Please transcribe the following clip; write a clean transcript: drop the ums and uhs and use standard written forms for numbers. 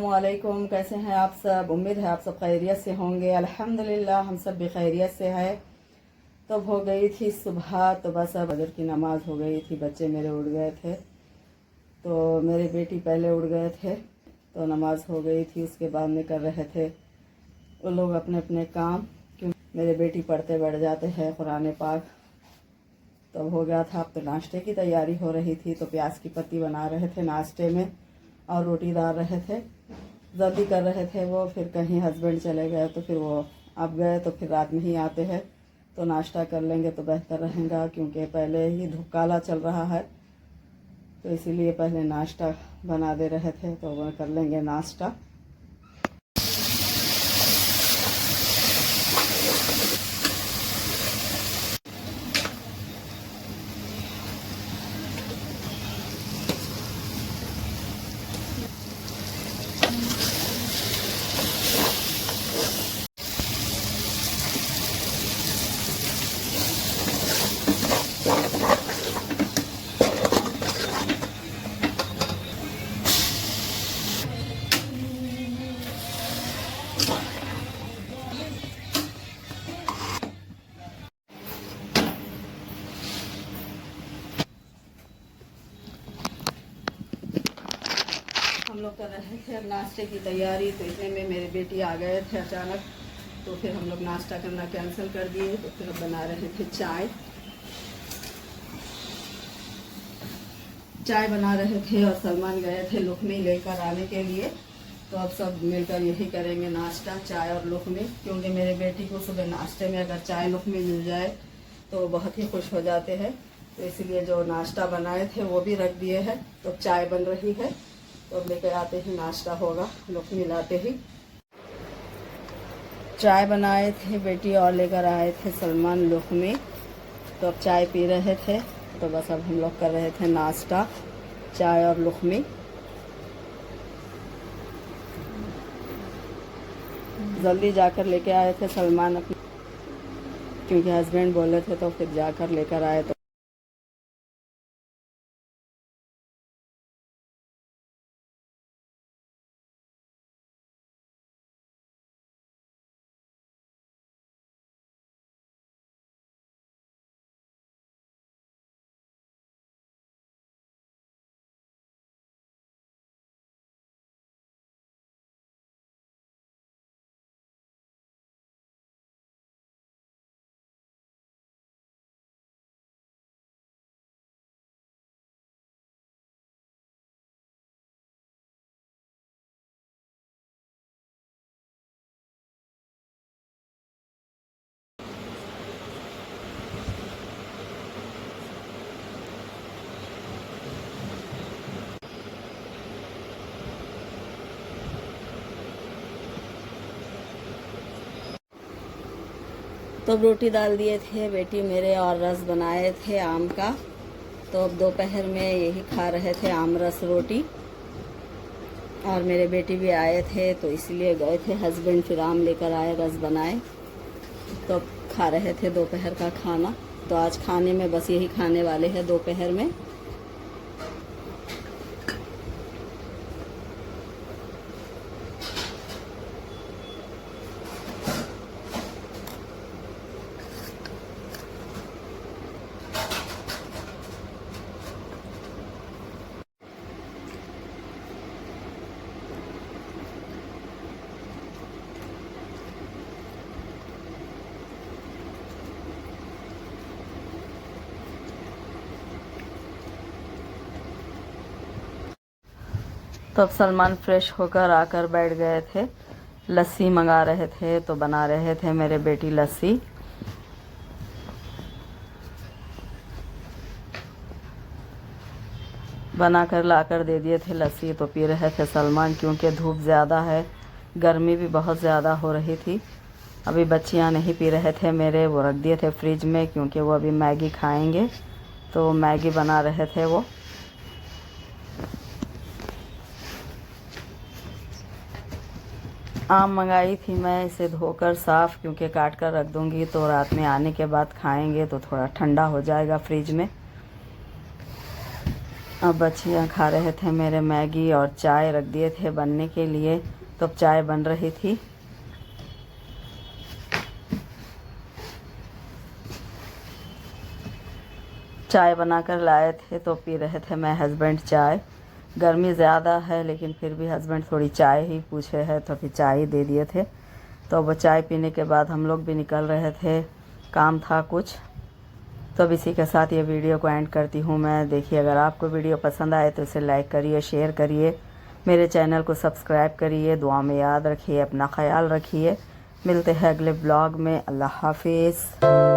अस्सलामुअलैकुम। कैसे हैं आप सब? उम्मीद है आप सब खैरियत से होंगे। अल्हम्दुलिल्लाह हम सब भी खैरियत से है। तब हो गई थी सुबह, तो बस अब फजर की नमाज़ हो गई थी। बच्चे मेरे उठ गए थे, तो मेरी बेटी पहले उठ गए थे, तो नमाज़ हो गई थी। उसके बाद में कर रहे थे वो लोग अपने अपने काम, क्योंकि मेरे बेटी पढ़ते बैठ जाते हैं कुरान पाक। तब हो गया था। अब तो नाश्ते की तैयारी हो रही थी, तो प्याज की पत्ती बना रहे थे नाश्ते में और रोटी डाल रहे थे। जल्दी कर रहे थे वो, फिर कहीं हस्बैंड चले गए, तो फिर वो अब गए, तो फिर रात में ही आते हैं, तो नाश्ता कर लेंगे तो बेहतर रहेगा, क्योंकि पहले ही धूप काला चल रहा है, तो इसीलिए पहले नाश्ता बना दे रहे थे। तो वो कर लेंगे नाश्ता। हम लोग कर रहे थे अब नाश्ते की तैयारी, तो इतने में मेरे बेटी आ गए थे अचानक, तो फिर हम लोग नाश्ता करना कैंसिल कर दिए। तो फिर बना रहे थे चाय बना रहे थे, और सलमान गए थे लुकमी लेकर आने के लिए। तो अब सब मिलकर यही करेंगे नाश्ता, चाय और लुकमी, क्योंकि मेरे बेटी को सुबह नाश्ते में अगर चाय लुकमी मिल जाए तो बहुत ही खुश हो जाते हैं। तो इसलिए जो नाश्ता बनाए थे वो भी रख दिए हैं, तो चाय बन रही है, तो अब लेकर आते ही नाश्ता होगा। लुकमी लाते ही चाय बनाए थे बेटी, और लेकर आए थे सलमान लुकमी। तो अब चाय पी रहे थे, तो बस अब हम लोग कर रहे थे नाश्ता, चाय और लुकमी। जल्दी जाकर लेके आए थे सलमान अपने, क्योंकि हस्बैंड बोले थे, तो फिर जाकर लेकर आए। तो अब रोटी डाल दिए थे बेटी मेरे, और रस बनाए थे आम का। तो अब दोपहर में यही खा रहे थे, आम रस रोटी। और मेरे बेटी भी आए थे, तो इसलिए गए थे हस्बैंड, फिर आम लेकर आए, रस बनाए, तो अब खा रहे थे दोपहर का खाना। तो आज खाने में बस यही खाने वाले हैं दोपहर में। तो अब सलमान फ्रेश होकर आकर बैठ गए थे, लस्सी मंगा रहे थे, तो बना रहे थे मेरे बेटी लस्सी। बनाकर लाकर दे दिए थे लस्सी, तो पी रहे थे सलमान, क्योंकि धूप ज़्यादा है, गर्मी भी बहुत ज़्यादा हो रही थी। अभी बच्चियां नहीं पी रहे थे मेरे, वो रख दिए थे फ्रिज में, क्योंकि वो अभी मैगी खाएंगे, तो मैगी बना रहे थे वो। आम मंगाई थी मैं, इसे धोकर साफ़, क्योंकि काट कर रख दूंगी, तो रात में आने के बाद खाएंगे, तो थोड़ा ठंडा हो जाएगा फ्रिज में। अब बच्चियाँ खा रहे थे मेरे मैगी और चाय रख दिए थे बनने के लिए, तो अब चाय बन रही थी। चाय बनाकर लाए थे तो पी रहे थे मैं हस्बैंड चाय। गर्मी ज़्यादा है लेकिन फिर भी हस्बैंड थोड़ी चाय ही पूछे है तो फिर चाय ही दे दिए थे। तो वो चाय पीने के बाद हम लोग भी निकल रहे थे, काम था कुछ। तो अब इसी के साथ ये वीडियो को एंड करती हूँ मैं। देखिए, अगर आपको वीडियो पसंद आए तो इसे लाइक करिए, शेयर करिए, मेरे चैनल को सब्सक्राइब करिए, दुआ में याद रखिए, अपना ख्याल रखिए। मिलते हैं अगले ब्लॉग में। अल्लाह हाफिज़।